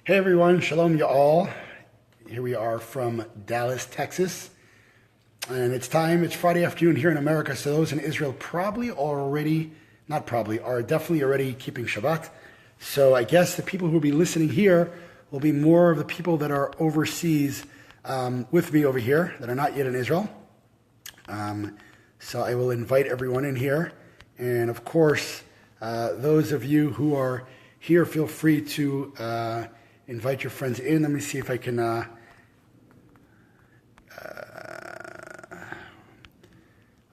Hey everyone, shalom y'all. Here we are from Dallas, Texas. And it's Friday afternoon here in America, so those in Israel are definitely already keeping Shabbat. So I guess the people who will be listening here will be more of the people that are overseas with me over here that are not yet in Israel. So I will invite everyone in here. And of course, those of you who are here, feel free to invite your friends in. Let me see if I can.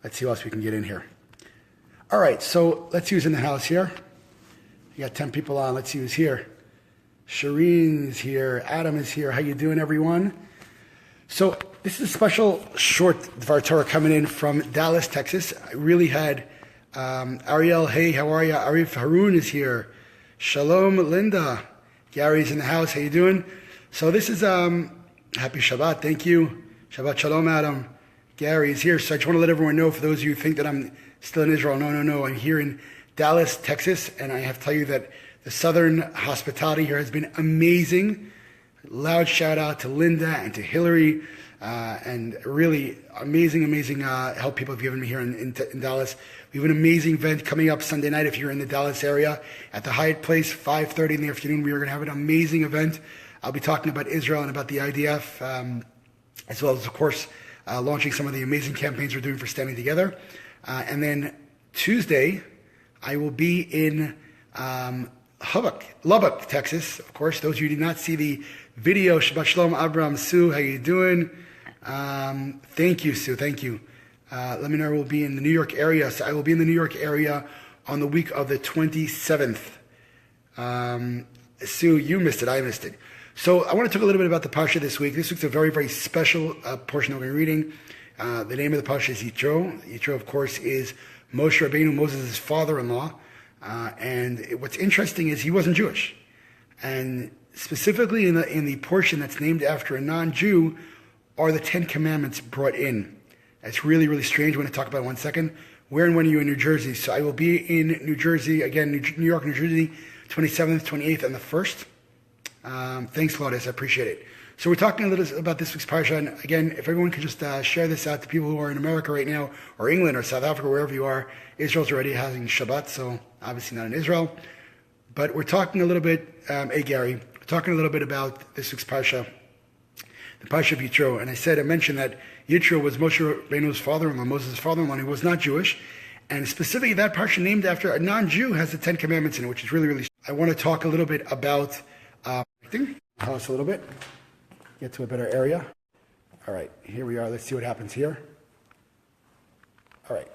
Let's see what else we can get in here. All right, so let's see who's in the house here. You got 10 people on. Let's see who's here. Shireen's here. Adam is here. How you doing, everyone? So this is a special short Dvar Torah coming in from Dallas, Texas. I really had Ariel. Hey, how are you? Arif Haroon is here. Shalom, Linda. Gary's in the house. How you doing? So this is happy Shabbat. Thank you. Shabbat Shalom, Adam. Gary is here. So I just want to let everyone know, for those of you who think that I'm still in Israel, no. I'm here in Dallas, Texas, and I have to tell you that the southern hospitality here has been amazing. Loud shout out to Linda and to Hillary, and really amazing help people have given me here in Dallas. We have an amazing event coming up Sunday night if you're in the Dallas area at the Hyatt Place, 5:30 in the afternoon. We are going to have an amazing event. I'll be talking about Israel and about the IDF, as well as, of course, launching some of the amazing campaigns we're doing for Standing Together. And then Tuesday, I will be in Lubbock, Texas. Of course, those of you who did not see the video, Shabbat Shalom, Abraham, Sue, how you doing? Thank you, Sue, thank you. Let me know we'll be in the New York area. So I will be in the New York area on the week of the 27th. Sue, you missed it, I missed it. So I want to talk a little bit about the Parsha this week. This week's a very, very special portion that we're reading. The name of the Parsha is Yitro. Yitro, of course, is Moshe Rabbeinu, Moses' father-in-law. And what's interesting is he wasn't Jewish. And specifically in the portion that's named after a non-Jew are the 10 Commandments brought in. It's really, really strange. We're going to talk about it in 1 second. Where and when are you in New Jersey? So I will be in New Jersey, again, New York, New Jersey, 27th, 28th, and the 1st. Thanks, Claudius. I appreciate it. So we're talking a little about this week's Parsha. And again, if everyone could just share this out to people who are in America right now, or England, or South Africa, wherever you are. Israel's already having Shabbat, so obviously not in Israel. But we're talking a little bit, hey Gary, we're talking a little bit about this week's Parsha, the Parsha of Yitro. And I mentioned that Yitro was Moshe Rabbeinu's father-in-law, Moses' father-in-law, and he was not Jewish. And specifically, that Parsha named after a non-Jew has the 10 Commandments in it, which is really, really. I want to talk a little bit about tell us a little bit, get to a better area. All right, here we are. Let's see what happens here. All right.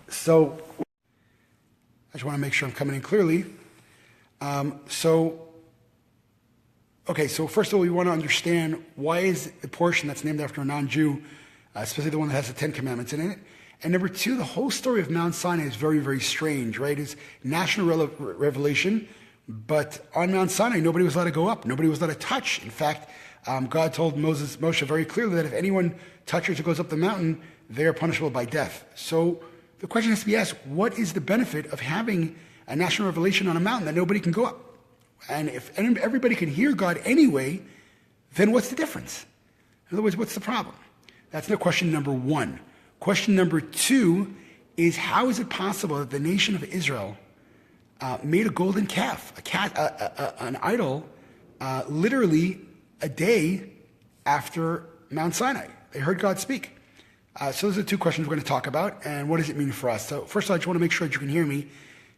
So I just want to make sure I'm coming in clearly. So first of all, we want to understand why is the portion that's named after a non-Jew, especially the one that has the 10 Commandments in it. And number two, the whole story of Mount Sinai is very, very strange, right? It's national revelation, but on Mount Sinai, nobody was allowed to go up. Nobody was allowed to touch. In fact, God told Moshe very clearly that if anyone touches or goes up the mountain, they are punishable by death. So the question has to be asked, what is the benefit of having a national revelation on a mountain that nobody can go up? And if everybody can hear God anyway, then what's the difference? In other words, what's the problem? That's question number one. Question number two is, how is it possible that the nation of Israel made a golden calf, an idol, literally a day after Mount Sinai? They heard God speak. So those are two questions we're going to talk about, and what does it mean for us? So first of all, I just want to make sure that you can hear me,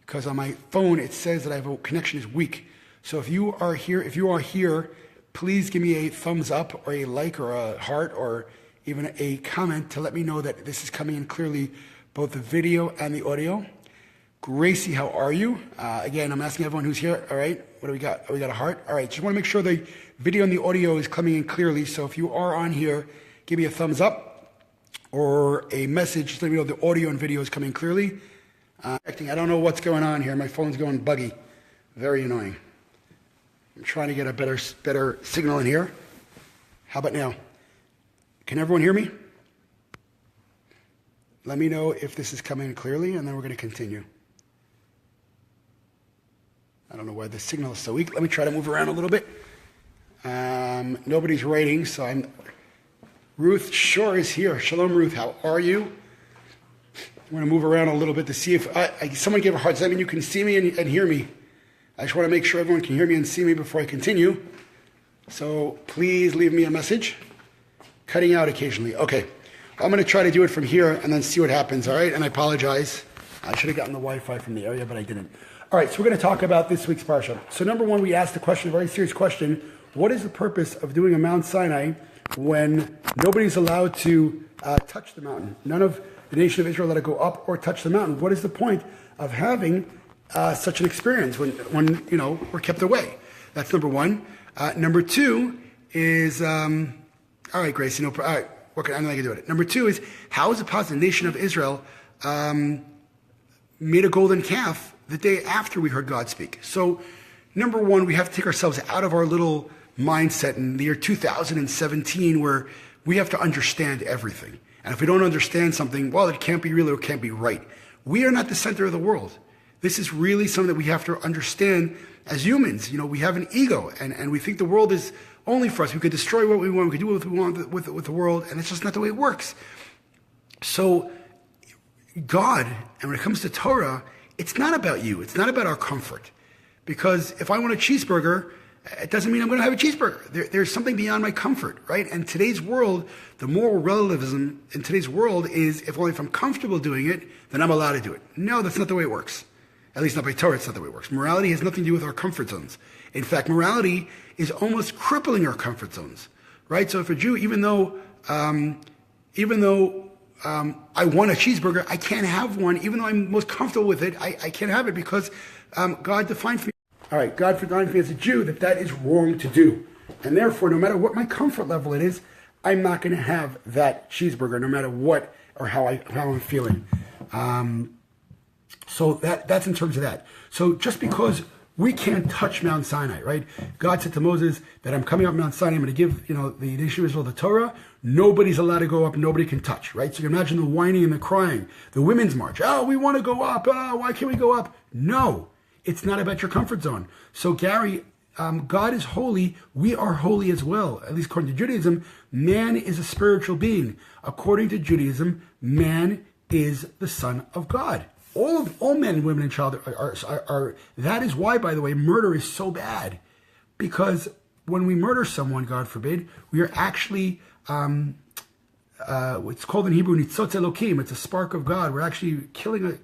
because on my phone it says that a connection is weak. So if you are here, please give me a thumbs up or a like or a heart or even a comment to let me know that this is coming in clearly, both the video and the audio. Gracie, how are you? Again, I'm asking everyone who's here. All right, what do we got? Oh, we got a heart. All right, just want to make sure the video and the audio is coming in clearly. So if you are on here, give me a thumbs up or a message to let me know the audio and video is coming clearly. I don't know what's going on here. My phone's going buggy. Very annoying. I'm trying to get a better signal in here. How about now? Can everyone hear me? Let me know if this is coming in clearly, and then we're going to continue. I don't know why the signal is so weak. Let me try to move around a little bit. Nobody's writing, so Ruth Shore is here. Shalom, Ruth. How are you? I'm going to move around a little bit to see if someone gave a heart. Does that mean you can see me and hear me? I just want to make sure everyone can hear me and see me before I continue. So please leave me a message. Cutting out occasionally. Okay. I'm going to try to do it from here and then see what happens, all right? And I apologize. I should have gotten the Wi-Fi from the area, but I didn't. All right, so we're going to talk about this week's Parsha. So number one, we asked the question, a very serious question. What is the purpose of doing a Mount Sinai when nobody's allowed to touch the mountain? None of the nation of Israel let it go up or touch the mountain. What is the point of having such an experience when we're kept away? That's number one. Number two is, all right, Gracie, all right, okay, I'm not going to do it. Number two is, how is it possible the nation of Israel made a golden calf the day after we heard God speak? So, number one, we have to take ourselves out of our little mindset in the year 2017 where we have to understand everything. And if we don't understand something, well, it can't be real or it can't be right. We are not the center of the world. This is really something that we have to understand as humans. We have an ego and we think the world is only for us. We could destroy what we want. We could do what we want with the world. And it's just not the way it works. So God, and when it comes to Torah, it's not about you. It's not about our comfort. Because if I want a cheeseburger, it doesn't mean I'm going to have a cheeseburger. There's something beyond my comfort, right? And today's world, the moral relativism in today's world is if I'm comfortable doing it, then I'm allowed to do it. No, that's not the way it works. At least not by Torah, it's not the way it works. Morality has nothing to do with our comfort zones. In fact, morality is almost crippling our comfort zones, right? So if a Jew, even though I want a cheeseburger, I can't have one. Even though I'm most comfortable with it, I can't have it because God defined for me. All right, God defined for me as a Jew that is wrong to do. And therefore, no matter what my comfort level it is, I'm not going to have that cheeseburger, no matter what or how I'm feeling. So that's in terms of that. So just because we can't touch Mount Sinai, right? God said to Moses that I'm coming up Mount Sinai, I'm going to give, the nation of Israel the Torah. Nobody's allowed to go up, nobody can touch, right? So you can imagine the whining and the crying, the women's march. Oh, we want to go up. Oh, why can't we go up? No, it's not about your comfort zone. So Gary, God is holy. We are holy as well. At least according to Judaism, man is a spiritual being. According to Judaism, man is the son of God. All men and women and child are that is why, by the way, murder is so bad. Because when we murder someone, God forbid, we are actually, it's called in Hebrew, nitzotz Elokim. It's a spark of God. We're actually killing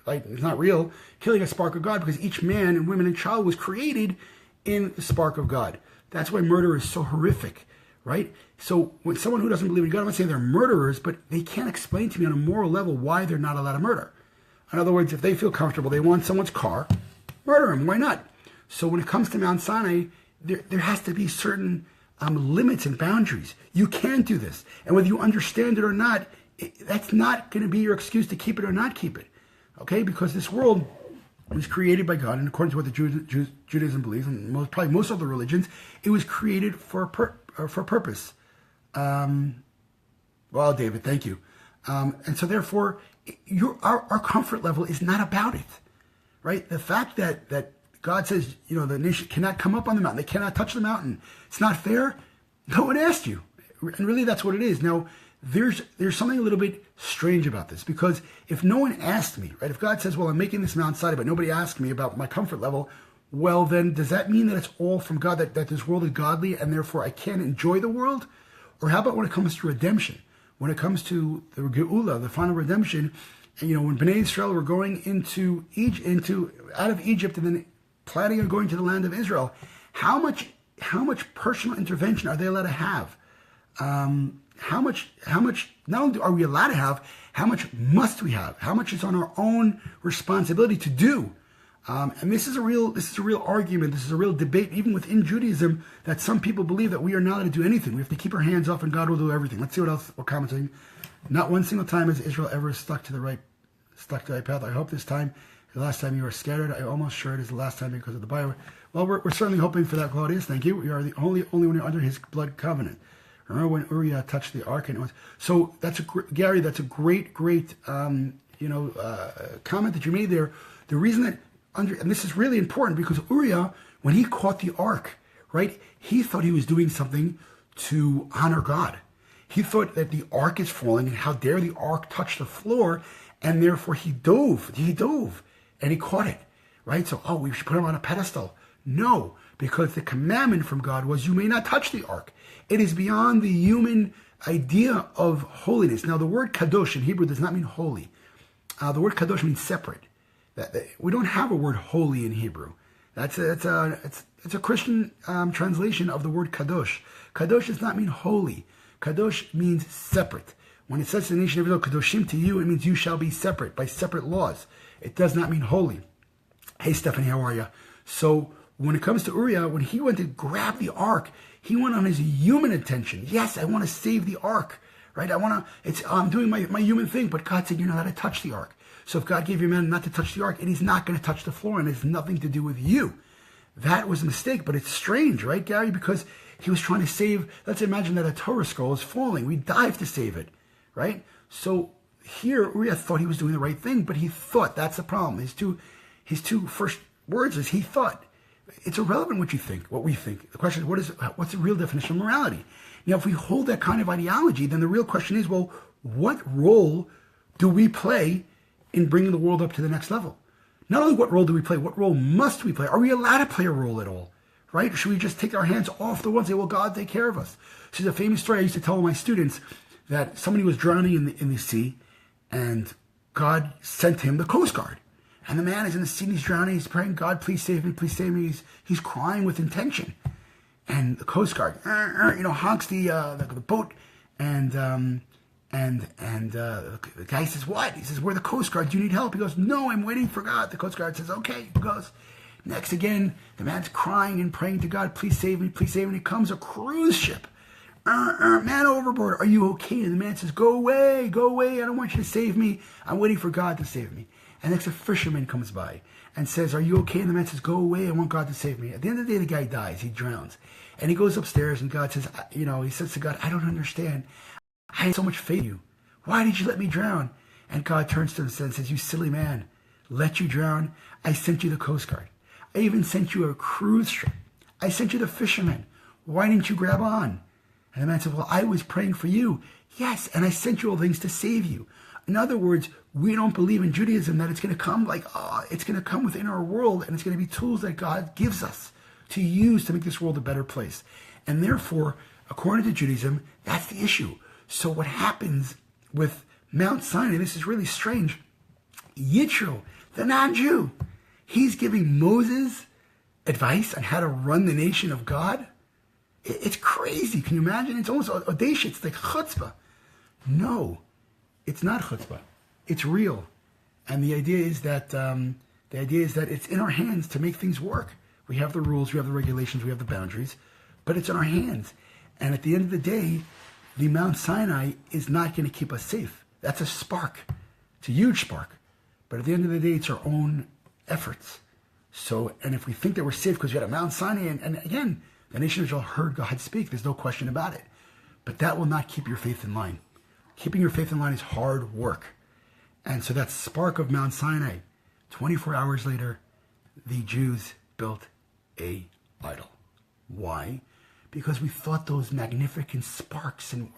it's not real, killing a spark of God because each man and woman and child was created in the spark of God. That's why murder is so horrific, right? So when someone who doesn't believe in God, I'm not saying they're murderers, but they can't explain to me on a moral level why they're not allowed to murder. In other words, if they feel comfortable, they want someone's car, murder him. Why not? So when it comes to Mount Sinai, there has to be certain limits and boundaries. You can do this. And whether you understand it or not, that's not going to be your excuse to keep it or not keep it. Okay? Because this world was created by God, and according to what the Judaism believes, and probably most other religions, it was created for a purpose. Well, David, thank you. And so therefore, our comfort level is not about it, right? The fact that God says, the nation cannot come up on the mountain. They cannot touch the mountain. It's not fair. No one asked you. And really that's what it is. Now, there's something a little bit strange about this because if no one asked me, right? If God says, well, I'm making this Mount Sinai, but nobody asked me about my comfort level, well, then does that mean that it's all from God, that this world is godly and therefore I can't enjoy the world? Or how about when it comes to redemption? When it comes to the Geula, the final redemption, and when Bnei Israel were going out of Egypt and then planning on going to the land of Israel, how much personal intervention are they allowed to have? How much not only are we allowed to have, how much must we have? How much is on our own responsibility to do? And this is a real argument. This is a real debate, even within Judaism, that some people believe that we are not allowed to do anything. We have to keep our hands off, and God will do everything. Let's see what comments are. Not one single time has Israel ever stuck to the right path. I hope this time, the last time you were scattered. I'm almost sure it is the last time because of the Bible. Well, we're certainly hoping for that, Claudius. Thank you. We are the only one under His blood covenant. Remember when Uriah touched the ark and it was so? Gary. That's a great comment that you made there. The reason that and this is really important because Uriah, when he caught the ark, right, he thought he was doing something to honor God. He thought that the ark is falling, and how dare the ark touch the floor, and therefore he dove, and he caught it, right? So, we should put him on a pedestal. No, because the commandment from God was you may not touch the ark. It is beyond the human idea of holiness. Now, the word kadosh in Hebrew does not mean holy. The word kadosh means separate. We don't have a word holy in Hebrew. It's a Christian translation of the word kadosh. Kadosh does not mean holy. Kadosh means separate. When it says to the nation of Israel, kadoshim to you, it means you shall be separate by separate laws. It does not mean holy. Hey, Stephanie, how are you? So when it comes to Uriah, when he went to grab the ark, he went on his human intention. Yes, I want to save the ark, right? I'm doing my human thing, but God said you're not allowed to touch the ark. So if God gave you a man not to touch the ark, it is not going to touch the floor, and it has nothing to do with you. That was a mistake, but it's strange, right, Gary? Because he was trying to save, let's imagine that a Torah scroll is falling. We dive to save it, right? So here, Uriah thought he was doing the right thing, but he thought, that's the problem. His two first words is he thought. It's irrelevant what you think, what we think. The question is, what's the real definition of morality? Now, if we hold that kind of ideology, then the real question is, well, what role do we play in bringing the world up to the next level? Not only what role do we play, what role must we play? Are we allowed to play a role at all? Right? Or should we just take our hands off the wheel and say, well, God, take care of us? This is a famous story I used to tell my students, that somebody was drowning in the sea, and God sent him the Coast Guard. And the man is in the sea, and he's drowning, he's praying, God, please save me, please save me. He's crying with intention. And the Coast Guard, honks the boat, and the guy says, what? He says, we're the Coast Guard, do you need help? He goes, no, I'm waiting for God. The Coast Guard says, okay. He goes, next again, the man's crying and praying to God, please save me, please save me. And comes a cruise ship. Man overboard, are you okay? And the man says, go away, I don't want you to save me. I'm waiting for God to save me. And next a fisherman comes by and says, are you okay? And the man says, go away, I want God to save me. At the end of the day, the guy dies, he drowns. And he goes upstairs, and God says, he says to God, I don't understand. I had so much faith in you. Why did you let me drown? And God turns to him and says, you silly man, let you drown? I sent you the Coast Guard. I even sent you a cruise ship. I sent you the fishermen. Why didn't you grab on? And the man said, well, I was praying for you. Yes, and I sent you all things to save you. In other words, we don't believe in Judaism that it's going to come it's going to come within our world, and it's going to be tools that God gives us to use to make this world a better place. And therefore, according to Judaism, that's the issue. So what happens with Mount Sinai, this is really strange. Yitro, the non-Jew, he's giving Moses advice on how to run the nation of God. It's crazy. Can you imagine? It's almost audacious. It's like chutzpah. No, it's not chutzpah. It's real. And the idea is that it's in our hands to make things work. We have the rules, we have the regulations, we have the boundaries, but it's in our hands. And at the end of the day, the Mount Sinai is not going to keep us safe. That's a spark. It's a huge spark. But at the end of the day, it's our own efforts. So, and if we think that we're safe because we had a Mount Sinai, and again, the nation of Israel heard God speak, there's no question about it. But that will not keep your faith in line. Keeping your faith in line is hard work. And so that spark of Mount Sinai, 24 hours later, the Jews built a idol. Why? Because we thought those magnificent sparks, and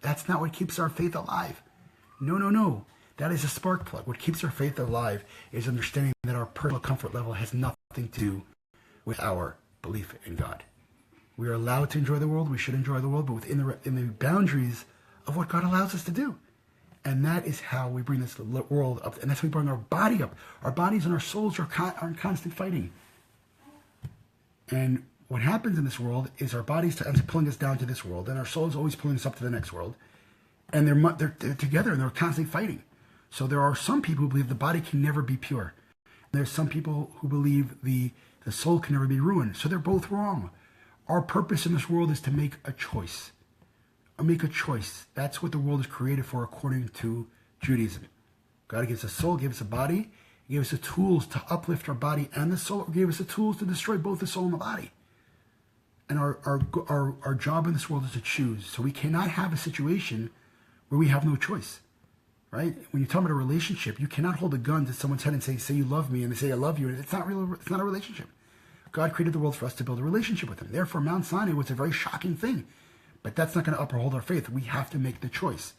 that's not what keeps our faith alive. No. That is a spark plug. What keeps our faith alive is understanding that our personal comfort level has nothing to do with our belief in God. We are allowed to enjoy the world. We should enjoy the world, but within the boundaries of what God allows us to do. And that is how we bring this world up. And that's how we bring our body up. Our bodies and our souls are in constant fighting. And what happens in this world is our bodies are pulling us down to this world, and our souls always pulling us up to the next world. And they're together, and they're constantly fighting. So there are some people who believe the body can never be pure. There's some people who believe the soul can never be ruined. So they're both wrong. Our purpose in this world is to make a choice. Make a choice. That's what the world is created for according to Judaism. God gives us a soul, gives us a body. He gave us the tools to uplift our body and the soul, or gave us the tools to destroy both the soul and the body. And our job in this world is to choose. So we cannot have a situation where we have no choice. right? When you're talking about a relationship, you cannot hold a gun to someone's head and say you love me, and they say I love you. It's not real. It's not a relationship. God created the world for us to build a relationship with him. Therefore, Mount Sinai was a very shocking thing. But that's not going to uphold our faith. We have to make the choice.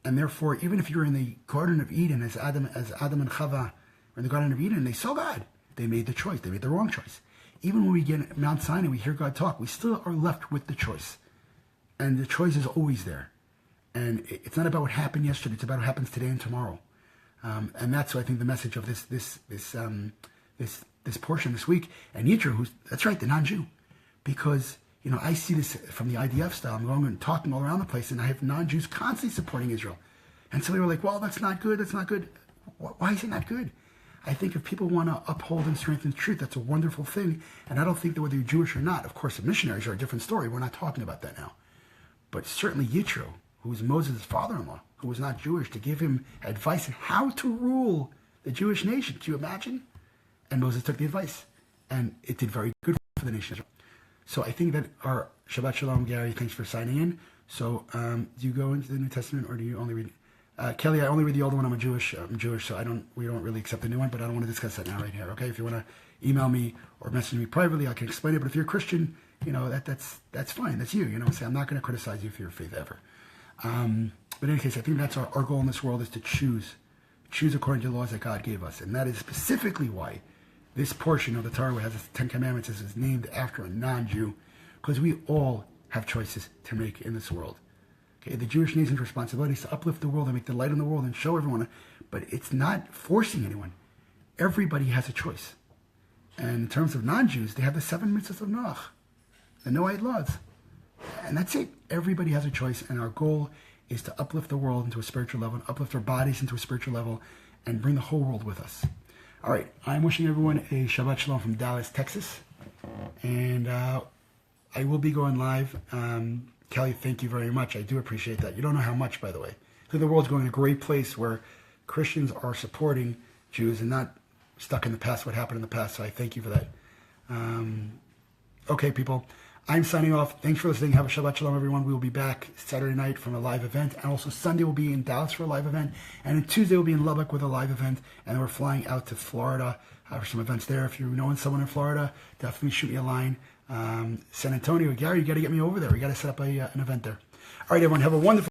And therefore, even if you're in the Garden of Eden, as Adam and Chava were in the Garden of Eden, and they saw God, they made the choice. They made the wrong choice. Even when we get at Mount Sinai, we hear God talk, we still are left with the choice. And the choice is always there. And it's not about what happened yesterday. It's about what happens today and tomorrow. And that's, I think, the message of this portion this week. And Yitro, that's right, the non-Jew. Because, I see this from the IDF style. I'm going and talking all around the place, and I have non-Jews constantly supporting Israel. And so they were like, well, that's not good. That's not good. Why is it not good? I think if people want to uphold and strengthen truth, that's a wonderful thing. And I don't think that whether you're Jewish or not, of course, the missionaries are a different story. We're not talking about that now. But certainly Yitro, who was Moses' father-in-law, who was not Jewish, to give him advice on how to rule the Jewish nation. Can you imagine? And Moses took the advice. And it did very good for the nation of Israel. So I think that our Shabbat Shalom, Gary, thanks for signing in. So do you go into the New Testament, or do you only read Kelly, I only read the old one. I'm Jewish, so we don't really accept the new one, but I don't want to discuss that now right here, okay? If you want to email me or message me privately, I can explain it. But if you're a Christian, that's fine. That's you, Say, I'm not going to criticize you for your faith ever. But in any case, I think that's our goal in this world, is to choose according to the laws that God gave us. And that is specifically why this portion of the Torah, which has the Ten Commandments, is named after a non-Jew, because we all have choices to make in this world. Okay, the Jewish nation's responsibility is to uplift the world and make the light in the world and show everyone, but it's not forcing anyone. Everybody has a choice. And in terms of non-Jews, they have the 7 mitzvahs of Noach, the Noahide laws. And that's it. Everybody has a choice, and our goal is to uplift the world into a spiritual level, and uplift our bodies into a spiritual level, and bring the whole world with us. All right, I'm wishing everyone a Shabbat Shalom from Dallas, Texas. And I will be going live. Kelly, thank you very much. I do appreciate that. You don't know how much, by the way. I think the world's going to a great place where Christians are supporting Jews and not stuck in the past, what happened in the past. So I thank you for that. Okay, people. I'm signing off. Thanks for listening. Have a Shabbat Shalom, everyone. We will be back Saturday night from a live event. And also Sunday we'll be in Dallas for a live event. And then Tuesday we'll be in Lubbock with a live event. And then we're flying out to Florida for some events there. If you know someone in Florida, definitely shoot me a line. San Antonio, Gary, you got to get me over there. We got to set up an event there. All right, everyone. Have a wonderful